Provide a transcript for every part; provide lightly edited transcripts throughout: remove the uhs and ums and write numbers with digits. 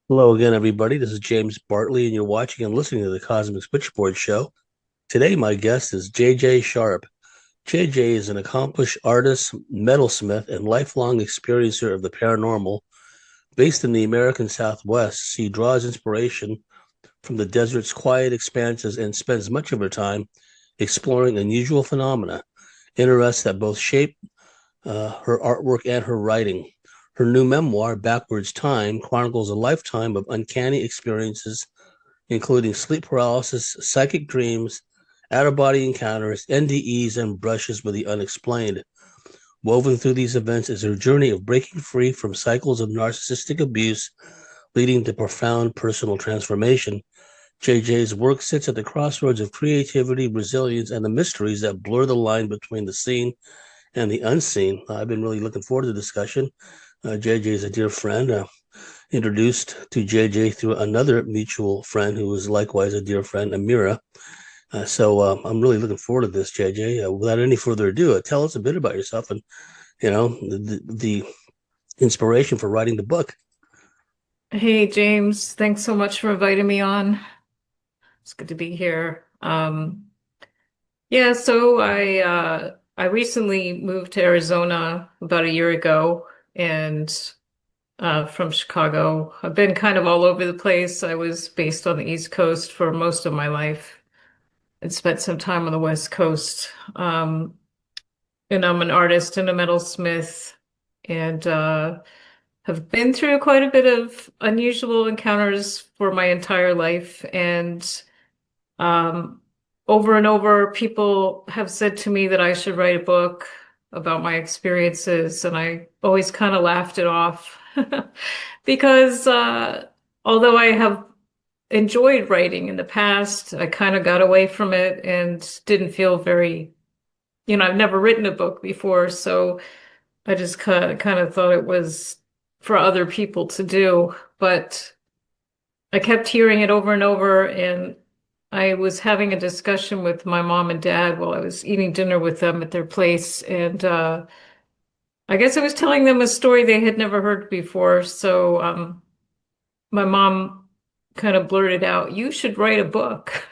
Hello again, everybody. This is James Bartley, and you're watching and listening to the Cosmic Switchboard Show. Today, my guest is JJ Sharp. JJ is an accomplished artist, metalsmith, and lifelong experiencer of the paranormal. Based in the American Southwest, she draws inspiration from the desert's quiet expanses and spends much of her time exploring unusual phenomena, interests that both shape her artwork and her writing. Her new memoir, Backwards Time, chronicles a lifetime of uncanny experiences, including sleep paralysis, psychic dreams, out of body encounters, NDEs, and brushes with the unexplained. Woven through these events is her journey of breaking free from cycles of narcissistic abuse, leading to profound personal transformation. JJ's work sits at the crossroads of creativity, resilience, and the mysteries that blur the line between the seen and the unseen. I've been really looking forward to the discussion. JJ is a dear friend, introduced to JJ through another mutual friend who is likewise a dear friend, Amira. So I'm really looking forward to this, JJ. Without any further ado, tell us a bit about yourself and, the inspiration for writing the book. Hey James, thanks so much for inviting me on. It's good to be here. Yeah, so I recently moved to Arizona about a year ago and from Chicago. I've been kind of all over the place. I was based on the East Coast for most of my life and spent some time on the West Coast. And I'm an artist and a metalsmith and have been through quite a bit of unusual encounters for my entire life. And um, over and over, people have said to me that I should write a book about my experiences. And I always kind of laughed it off because although I have enjoyed writing in the past, I kind of got away from it and didn't feel very, I've never written a book before. So I just kind of thought it was for other people to do, but I kept hearing it over and over, and I was having a discussion with my mom and dad while I was eating dinner with them at their place, and I guess I was telling them a story they had never heard before. So my mom kind of blurted out, "You should write a book."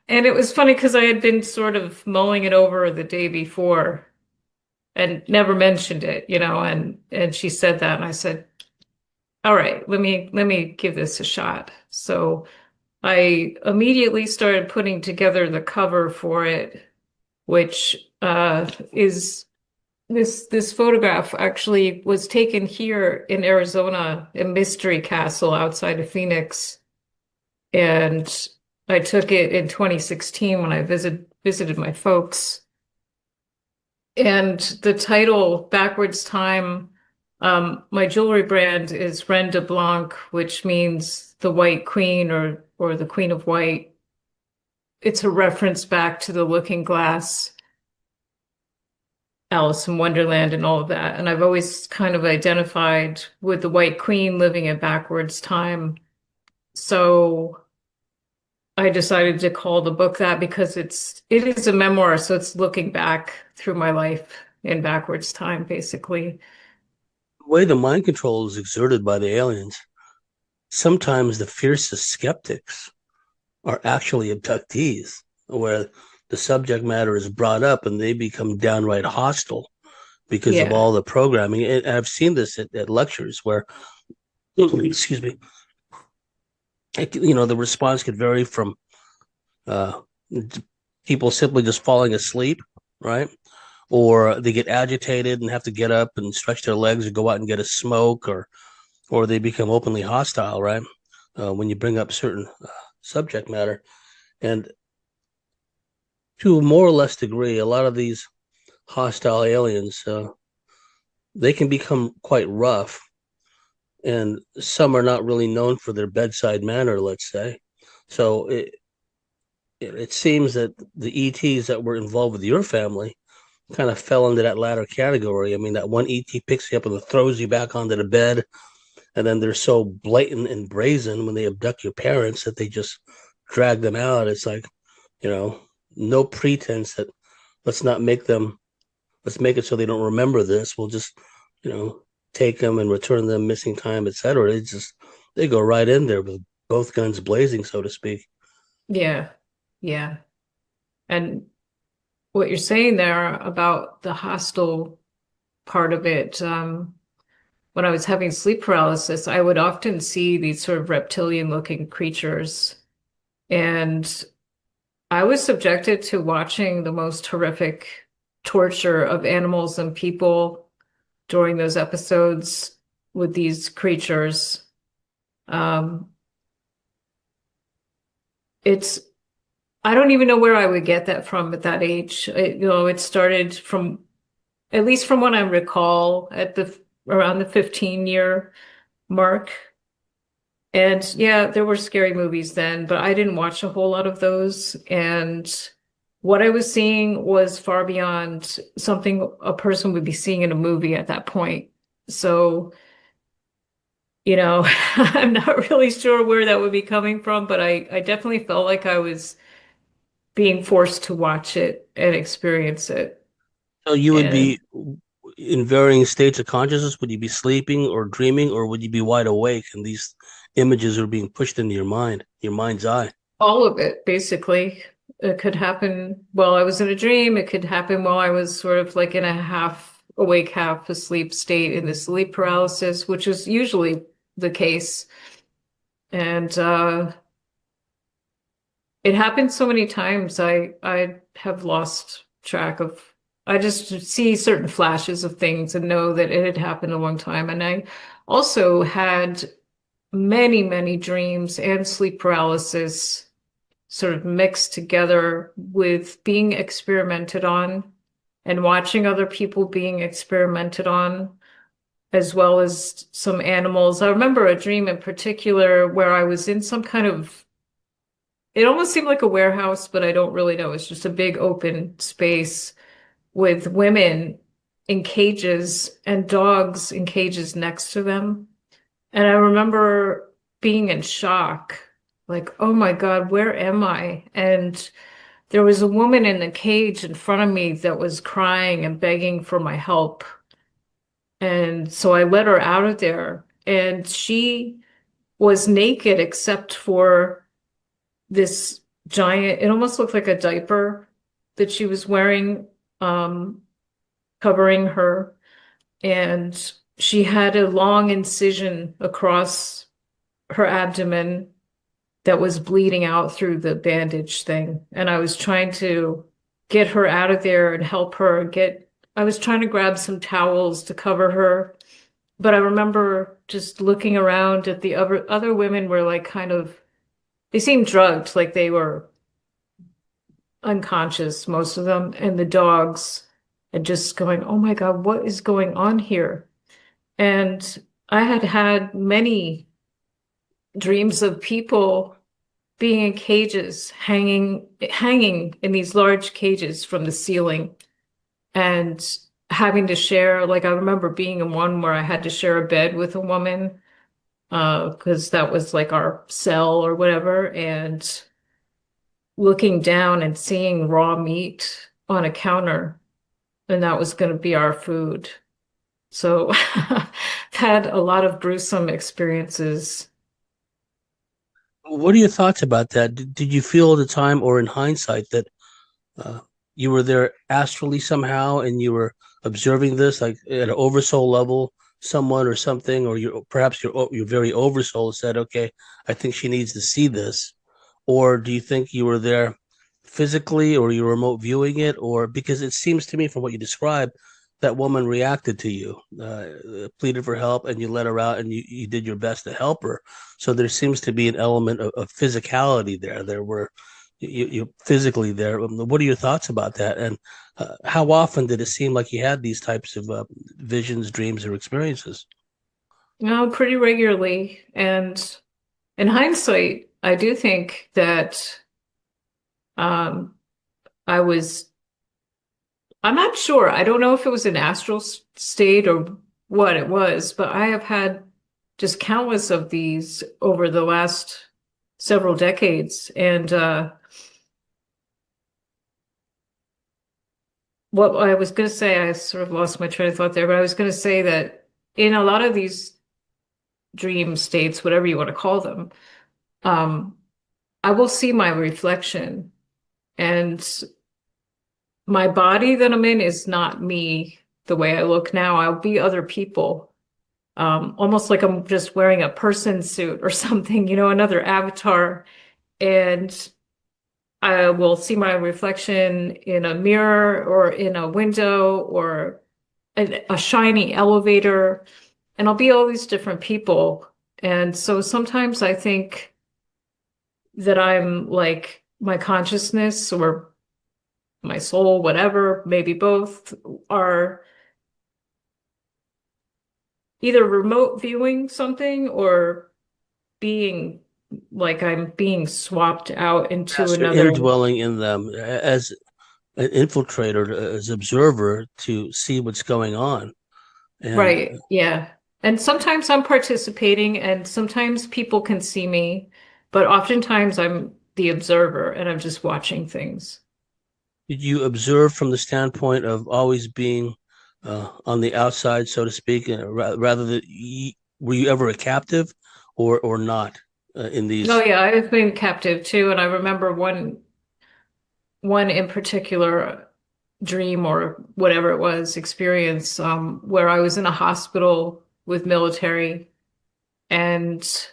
And it was funny because I had been sort of mulling it over the day before and never mentioned it, and she said that and I said, "All right, let me give this a shot." So I immediately started putting together the cover for it, which is this photograph actually was taken here in Arizona, in Mystery Castle outside of Phoenix. And I took it in 2016 when I visited my folks. And the title, Backwards Time, my jewelry brand is Reine de Blanc, which means the White Queen or the Queen of White. It's a reference back to the Looking Glass, Alice in Wonderland, and all of that. And I've always kind of identified with the White Queen living in backwards time. So I decided to call the book that because it is a memoir, so it's looking back through my life in backwards time, basically. The way the mind control is exerted by the aliens, sometimes the fiercest skeptics are actually abductees, where the subject matter is brought up and they become downright hostile because of Yeah. all the programming. And I've seen this at lectures where, excuse me, the response could vary from uh, people simply just falling asleep, right? Or they get agitated and have to get up and stretch their legs or go out and get a smoke, or they become openly hostile, right? When you bring up certain subject matter. And to a more or less degree, a lot of these hostile aliens, they can become quite rough, and some are not really known for their bedside manner, let's say. So it seems that the ETs that were involved with your family kind of fell into that latter category. I mean, that one ET picks you up and throws you back onto the bed, and then they're so blatant and brazen when they abduct your parents that they just drag them out. It's like, you know, no pretense that let's not make them, let's make it so they don't remember this. We'll just, you know, take them and return them missing time, etc. It's just they go right in there with both guns blazing, so to speak. Yeah. Yeah. And what you're saying there about the hostile part of it, when I was having sleep paralysis, I would often see these sort of reptilian looking creatures. And I was subjected to watching the most horrific torture of animals and people during those episodes with these creatures. Um, it's, I don't even know where I would get that from at that age. It started from, at least from what I recall, at the around the 15-year mark. And yeah, there were scary movies then, but I didn't watch a whole lot of those. And what I was seeing was far beyond something a person would be seeing in a movie at that point. So, I'm not really sure where that would be coming from, but I definitely felt like I was being forced to watch it and experience it. So you would And be in varying states of consciousness. Would you be sleeping or dreaming, or would you be wide awake and these images are being pushed into your mind's eye? all of it, basically. It could happen while I was in a dream. It could happen while I was sort of like in a half awake, half asleep state in the sleep paralysis, which is usually the case. And it happened so many times. I have lost track of. I just see certain flashes of things and know that it had happened a long time. And I also had many, many dreams and sleep paralysis sort of mixed together with being experimented on and watching other people being experimented on, as well as some animals. I remember a dream in particular where I was in some kind of, it almost seemed like a warehouse, but I don't really know. It's just a big open space with women in cages and dogs in cages next to them. And I remember being in shock, like, oh my God, where am I? And there was a woman in the cage in front of me that was crying and begging for my help. And so I let her out of there. And she was naked except for this giant, it almost looked like a diaper that she was wearing, um, covering her. And she had a long incision across her abdomen that was bleeding out through the bandage thing. And I was trying to get her out of there and help her I was trying to grab some towels to cover her. But I remember just looking around at the other women were like kind of, they seemed drugged, like they were unconscious, most of them, and the dogs, and just going, oh my God, what is going on here? And I had had many dreams of people being in cages, hanging in these large cages from the ceiling and having to share, like I remember being in one where I had to share a bed with a woman, because that was like our cell or whatever, and looking down and seeing raw meat on a counter, and that was going to be our food. So had a lot of gruesome experiences. What are your thoughts about that? Did you feel at the time or in hindsight that uh, you were there astrally somehow and you were observing this like at an oversoul level, someone or something, or perhaps your very oversoul said, "Okay, I think she needs to see this," or do you think you were there physically, or you were remote viewing it, or because it seems to me from what you described, that woman reacted to you, pleaded for help, and you let her out, and you did your best to help her. So there seems to be an element of physicality there. There were you physically there. What are your thoughts about that? And how often did it seem like you had these types of visions, dreams, or experiences? No, pretty regularly. And in hindsight, I do think that um, I was, I'm not sure. I don't know if it was an astral state or what it was, but I have had just countless of these over the last several decades. And what I was going to say, I sort of lost my train of thought there, but I was going to say that in a lot of these dream states, whatever you want to call them, I will see my reflection, and my body that I'm in is not me the way I look now. I'll be other people. Almost like I'm just wearing a person suit or something, another avatar. And I will see my reflection in a mirror or in a window or a shiny elevator, and I'll be all these different people. And so sometimes I think that I'm like my consciousness or my soul, whatever, maybe both, are either remote viewing something or being like I'm being swapped out into Yes, you're another. indwelling in them as an infiltrator, as observer to see what's going on. And Right. Yeah. And sometimes I'm participating and sometimes people can see me, but oftentimes I'm the observer and I'm just watching things. did you observe from the standpoint of always being on the outside, so to speak, rather than were you ever a captive or not in Oh these? yeah, I've been captive too, and I remember one in particular dream or whatever it was experience where I was in a hospital with military, and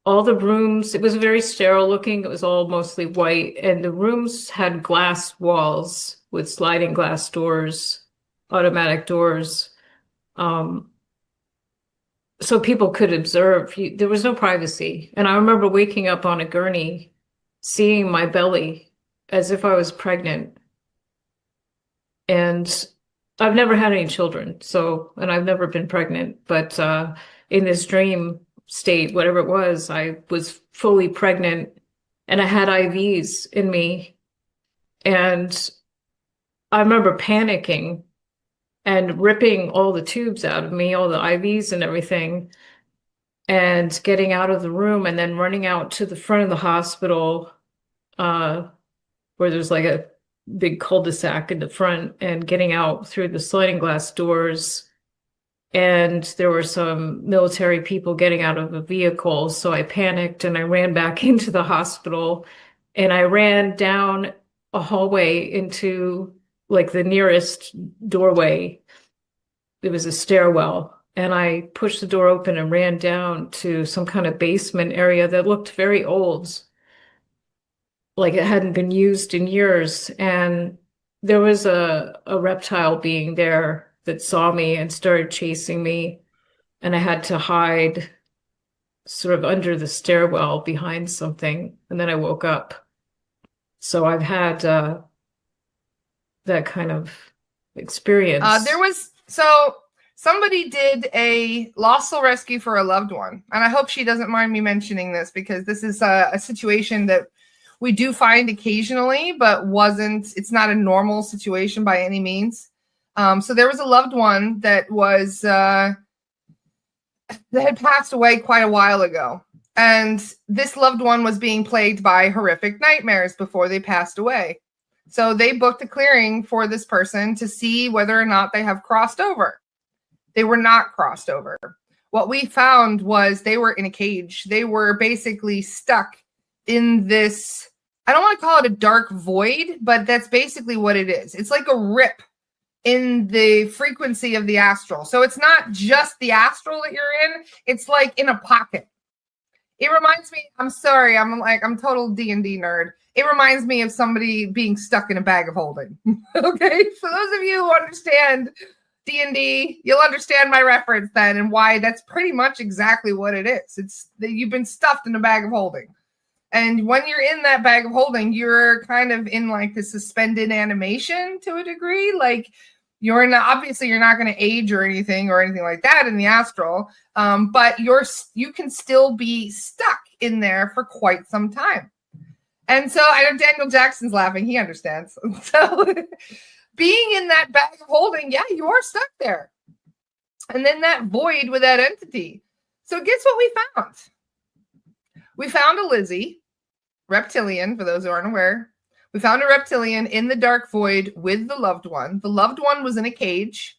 all the rooms, it was very sterile looking. It was all mostly white, and the rooms had glass walls with sliding glass doors, automatic doors. Um, so people could observe. There was no privacy. And I remember waking up on a gurney, seeing my belly as if I was pregnant. And I've never had any children, and I've never been pregnant, but in this dream state, whatever it was, I was fully pregnant and I had IVs in me. And I remember panicking and ripping all the tubes out of me, all the IVs and everything, and getting out of the room and then running out to the front of the hospital, uh, where there's like a big cul-de-sac in the front, and getting out through the sliding glass doors. And there were some military people getting out of a vehicle. So I panicked and I ran back into the hospital, and I ran down a hallway into like the nearest doorway. It was a stairwell. And I pushed the door open and ran down to some kind of basement area that looked very old, like it hadn't been used in years. And there was a reptile being there that saw me and started chasing me. And I had to hide sort of under the stairwell behind something. And then I woke up. So I've had that kind of experience. Somebody did a lost soul rescue for a loved one. And I hope she doesn't mind me mentioning this, because this is a situation that we do find occasionally, but it's not a normal situation by any means. So there was a loved one that had passed away quite a while ago. And this loved one was being plagued by horrific nightmares before they passed away. So they booked a clearing for this person to see whether or not they have crossed over. They were not crossed over. What we found was they were in a cage. They were basically stuck in this, I don't want to call it a dark void, but that's basically what it is. It's like a rip in the frequency of the astral. So it's not just the astral that you're in. It's like in a pocket. It reminds me, I'm sorry, I'm total D&D nerd. It reminds me of somebody being stuck in a bag of holding. Okay, for those of you who understand D&D, you'll understand my reference then and why that's pretty much exactly what it is. It's that you've been stuffed in a bag of holding. And when you're in that bag of holding, you're kind of in like the suspended animation to a degree. Like you're not going to age or anything like that in the astral. But you can still be stuck in there for quite some time. And so I know Daniel Jackson's laughing. He understands. So being in that bag of holding, yeah, you are stuck there. And then that void with that entity. So guess what we found? We found a Lizzie, reptilian, for those who aren't aware. We found a reptilian in the dark void with the loved one. The loved one was in a cage.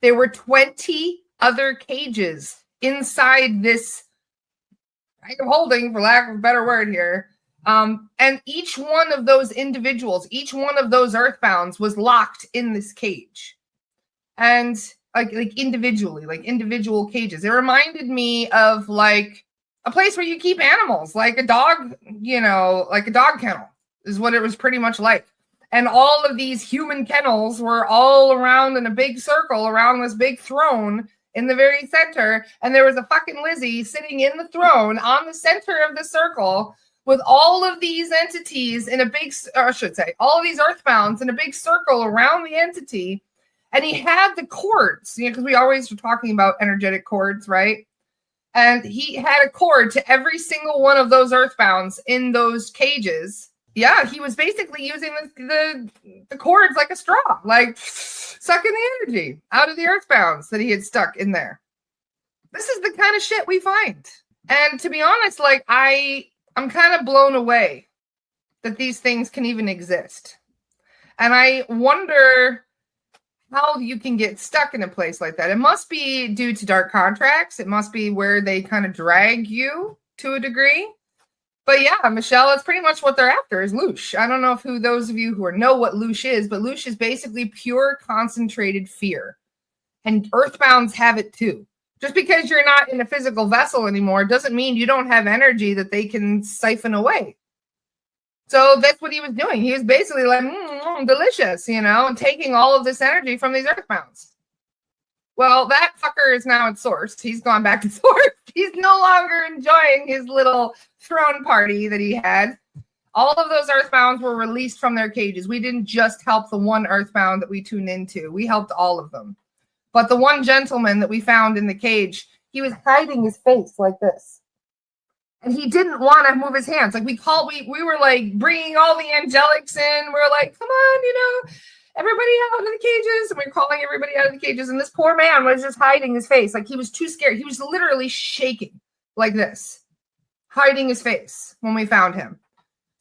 There were 20 other cages inside this kind of holding, for lack of a better word here. And each one of those individuals, each one of those earthbounds was locked in this cage. And like individually, like individual cages. It reminded me of like a place where you keep animals, like a dog, you know, like a dog kennel is what it was pretty much like. And all of these human kennels were all around in a big circle around this big throne in the very center. And there was a fucking Lizzie sitting in the throne on the center of the circle with all of these entities in a big, or I should say, all of these earthbounds in a big circle around the entity. And he had the cords, you know, because we always were talking about energetic cords, right? And he had a cord to every single one of those earthbounds in those cages. Yeah, he was basically using the cords like a straw, like sucking the energy out of the earthbounds that he had stuck in there. This is the kind of shit we find. And to be honest, like I'm kind of blown away that these things can even exist. And I wonder how you can get stuck in a place like that. It must be due to dark contracts. It must be where they kind of drag you to a degree. But yeah, Michelle, it's pretty much what they're after is loosh. I don't know if those of you who know what loosh is, but loosh is basically pure concentrated fear. And earthbounds have it too. Just because you're not in a physical vessel anymore doesn't mean you don't have energy that they can siphon away. So that's what he was doing. He was basically like, delicious, you know, and taking all of this energy from these earthbounds. Well, that fucker is now at source. He's gone back to source. He's no longer enjoying his little throne party that he had. All of those earthbounds were released from their cages. We didn't just help the one earthbound that we tuned into. We helped all of them. But the one gentleman that we found in the cage, he was hiding his face like this. And he didn't want to move his hands. Like we were like bringing all the angelics in. We were like, come on, you know, everybody out of the cages. And we were calling everybody out of the cages. And this poor man was just hiding his face. Like he was too scared. He was literally shaking like this, hiding his face when we found him.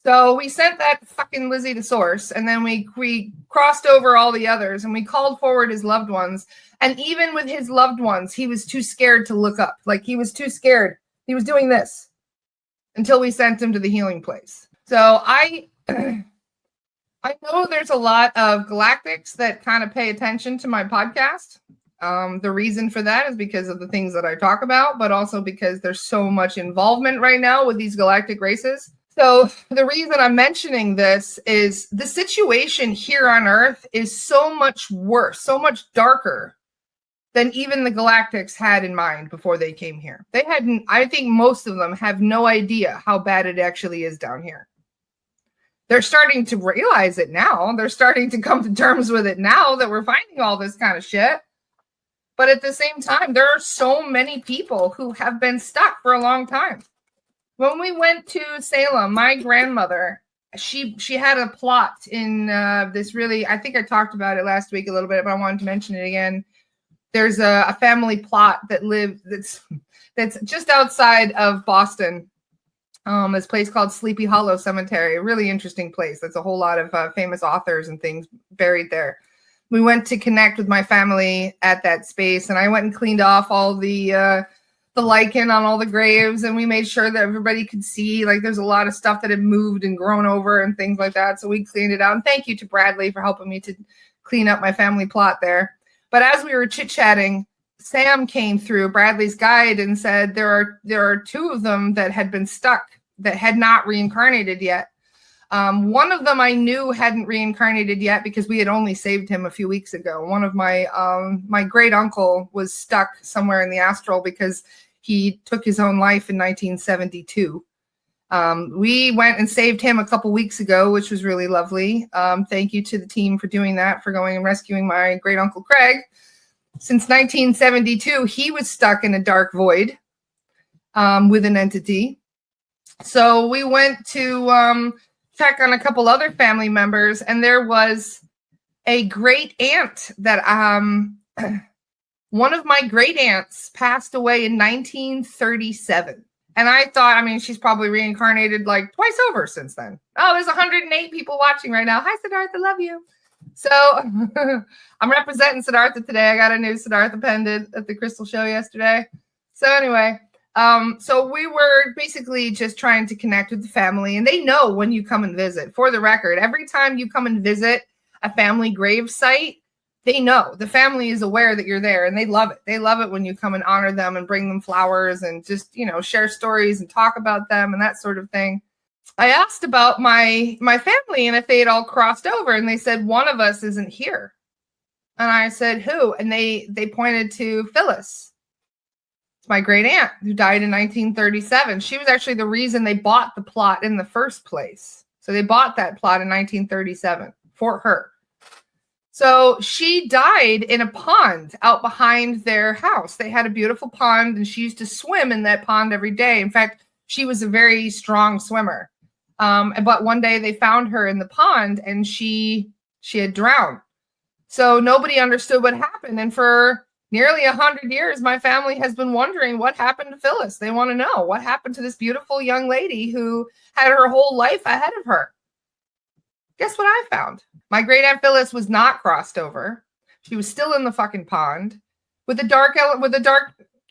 So we sent that fucking Lizzie to source. And then we crossed over all the others and we called forward his loved ones. And even with his loved ones, he was too scared to look up. Like he was too scared. He was doing this until we sent him to the healing place. So I know there's a lot of galactics that kind of pay attention to my podcast. The reason for that is because of the things that I talk about, but also because there's so much involvement right now with these galactic races. So the reason I'm mentioning this is the situation here on Earth is so much worse, so much darker than even the galactics had in mind before they came here. They hadn't, I think most of them have no idea how bad it actually is down here. They're starting to realize it now. They're starting to come to terms with it now that we're finding all this kind of shit. But at the same time, there are so many people who have been stuck for a long time. When we went to Salem, my grandmother, she had a plot in this really, I think I talked about it last week a little bit, but I wanted to mention it again. There's a family plot that's just outside of Boston. This place called Sleepy Hollow Cemetery, a really interesting place. There's a whole lot of famous authors and things buried there. We went to connect with my family at that space, and I went and cleaned off all the lichen on all the graves, and we made sure that everybody could see. Like, there's a lot of stuff that had moved and grown over and things like that. So we cleaned it out. And thank you to Bradley for helping me to clean up my family plot there. But as we were chit-chatting, Sam came through, Bradley's guide, and said there are two of them that had been stuck, that had not reincarnated yet. One of them I knew hadn't reincarnated yet because we had only saved him a few weeks ago. One of my great uncle was stuck somewhere in the astral because he took his own life in 1972. We went and saved him a couple weeks ago, which was really lovely. Thank you to the team for doing that, for going and rescuing my great uncle Craig. Since 1972, he was stuck in a dark void with an entity. So we went to check on a couple other family members, and there was a great aunt that one of my great aunts passed away in 1937. And I thought, I mean, she's probably reincarnated like twice over since then. Oh, there's 108 people watching right now. Hi, Siddhartha, love you. So I'm representing Siddhartha today. I got a new Siddhartha pendant at the Crystal Show yesterday. So anyway, so we were basically just trying to connect with the family, and they know when you come and visit. For the record, every time you come and visit a family grave site, they know. The family is aware that you're there, and they love it. They love it when you come and honor them and bring them flowers and just, share stories and talk about them and that sort of thing. I asked about my family and if they had all crossed over, and they said one of us isn't here. And I said, who? And they pointed to Phyllis. It's my great aunt who died in 1937. She was actually the reason they bought the plot in the first place. So they bought that plot in 1937 for her. So she died in a pond out behind their house. They had a beautiful pond, and she used to swim in that pond every day. In fact, she was a very strong swimmer. But one day they found her in the pond, and she had drowned. So nobody understood what happened. And for nearly 100 years, my family has been wondering what happened to Phyllis. They want to know what happened to this beautiful young lady who had her whole life ahead of her. Guess what I found? My great aunt Phyllis was not crossed over. She was still in the fucking pond with a dark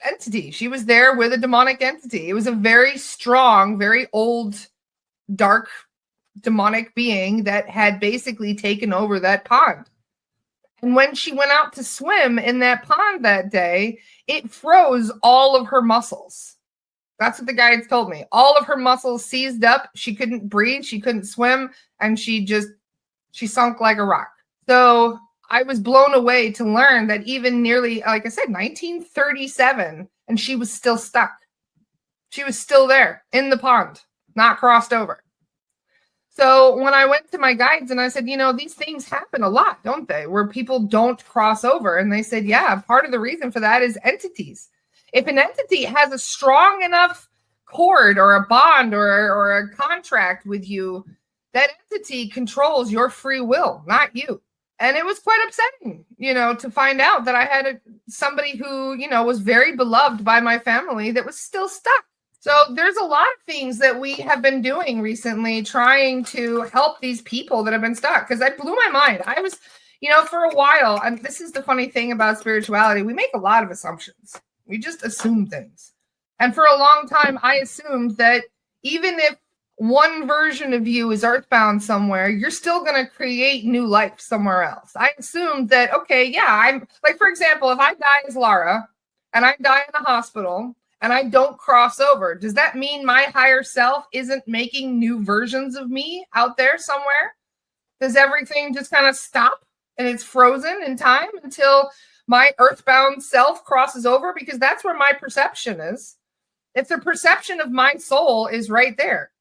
entity. She was there with a demonic entity. It was a very strong, very old, dark, demonic being that had basically taken over that pond. And when she went out to swim in that pond that day, it froze all of her muscles. That's what the guides told me. All of her muscles seized up. She couldn't breathe. She couldn't swim. And she sunk like a rock. So I was blown away to learn that even nearly, like I said, 1937, and she was still stuck. She was still there in the pond, not crossed over. So when I went to my guides and I said, these things happen a lot, don't they? Where people don't cross over. And they said, yeah, part of the reason for that is entities. If an entity has a strong enough cord or a bond or a contract with you, that entity controls your free will, not you. And it was quite upsetting, to find out that I had somebody who, was very beloved by my family that was still stuck. So there's a lot of things that we have been doing recently, trying to help these people that have been stuck. Because I blew my mind. I was, for a while, and this is the funny thing about spirituality, we make a lot of assumptions. We just assume things. And for a long time, I assumed that even if one version of you is earthbound somewhere, you're still going to create new life somewhere else. I assumed that, okay, yeah, I'm like, for example, if I die as Lara and I die in the hospital and I don't cross over, does that mean my higher self isn't making new versions of me out there somewhere? Does everything just kind of stop and it's frozen in time until my earthbound self crosses over? Because that's where my perception is. If the perception of my soul is right there.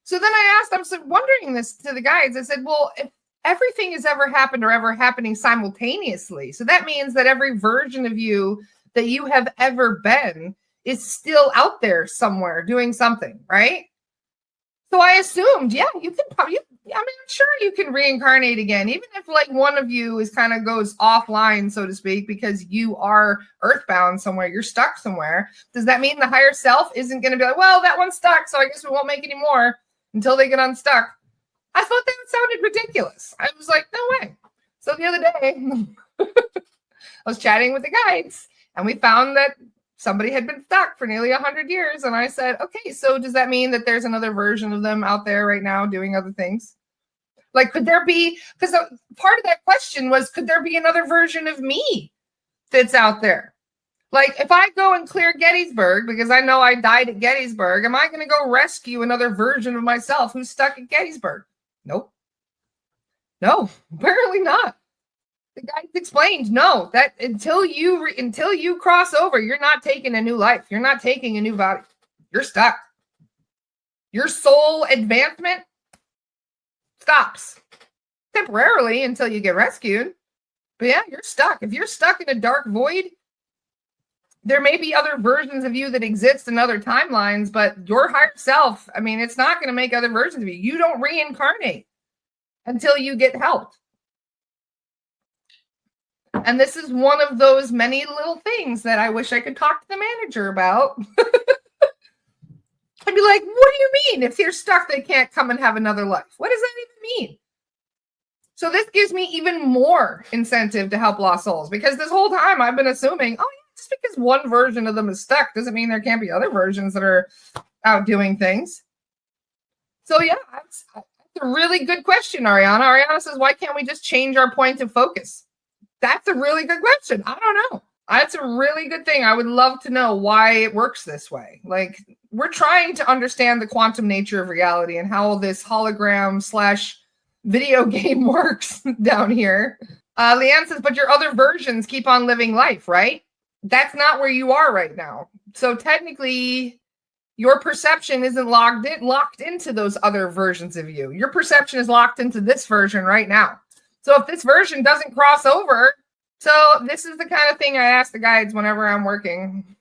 So then I was wondering this to the guides. I said, well, if everything has ever happened or ever happening simultaneously, so that means that every version of you that you have ever been is still out there somewhere doing something, right? So I assumed, yeah, you can probably, I'm sure you can reincarnate again, even if like one of you is kind of goes offline, so to speak, because you are earthbound somewhere, you're stuck somewhere. Does that mean the higher self isn't going to be like, well, that one's stuck, so I guess we won't make any more until they get unstuck? I thought that sounded ridiculous. I was like, no way. So the other day, I was chatting with the guides, and we found that somebody had been stuck for nearly 100 years. And I said, okay, so does that mean that there's another version of them out there right now doing other things? Like, could there be, because part of that question was, could there be another version of me that's out there? Like, if I go and clear Gettysburg, because I know I died at Gettysburg, am I going to go rescue another version of myself who's stuck at Gettysburg? Nope. No, apparently not. The guys explained, no, that until you cross over, you're not taking a new life. You're not taking a new body. You're stuck. Your soul advancement stops temporarily until you get rescued. But yeah, you're stuck. If you're stuck in a dark void, there may be other versions of you that exist in other timelines, but your higher self, it's not going to make other versions of you. You don't reincarnate until you get helped. And this is one of those many little things that I wish I could talk to the manager about. I'd be like, what do you mean? If you're stuck, they can't come and have another life. What does that even mean? So this gives me even more incentive to help lost souls, because this whole time I've been assuming, oh, yeah, it's just because one version of them is stuck doesn't mean there can't be other versions that are out doing things. So yeah, that's a really good question, Ariana. Ariana says, why can't we just change our point of focus? That's a really good question. I don't know. That's a really good thing. I would love to know why it works this way. Like, we're trying to understand the quantum nature of reality and how this hologram / video game works down here. Leanne says, but your other versions keep on living life, right? That's not where you are right now. So technically, your perception isn't locked into those other versions of you. Your perception is locked into this version right now. So if this version doesn't cross over, so this is the kind of thing I ask the guides whenever I'm working.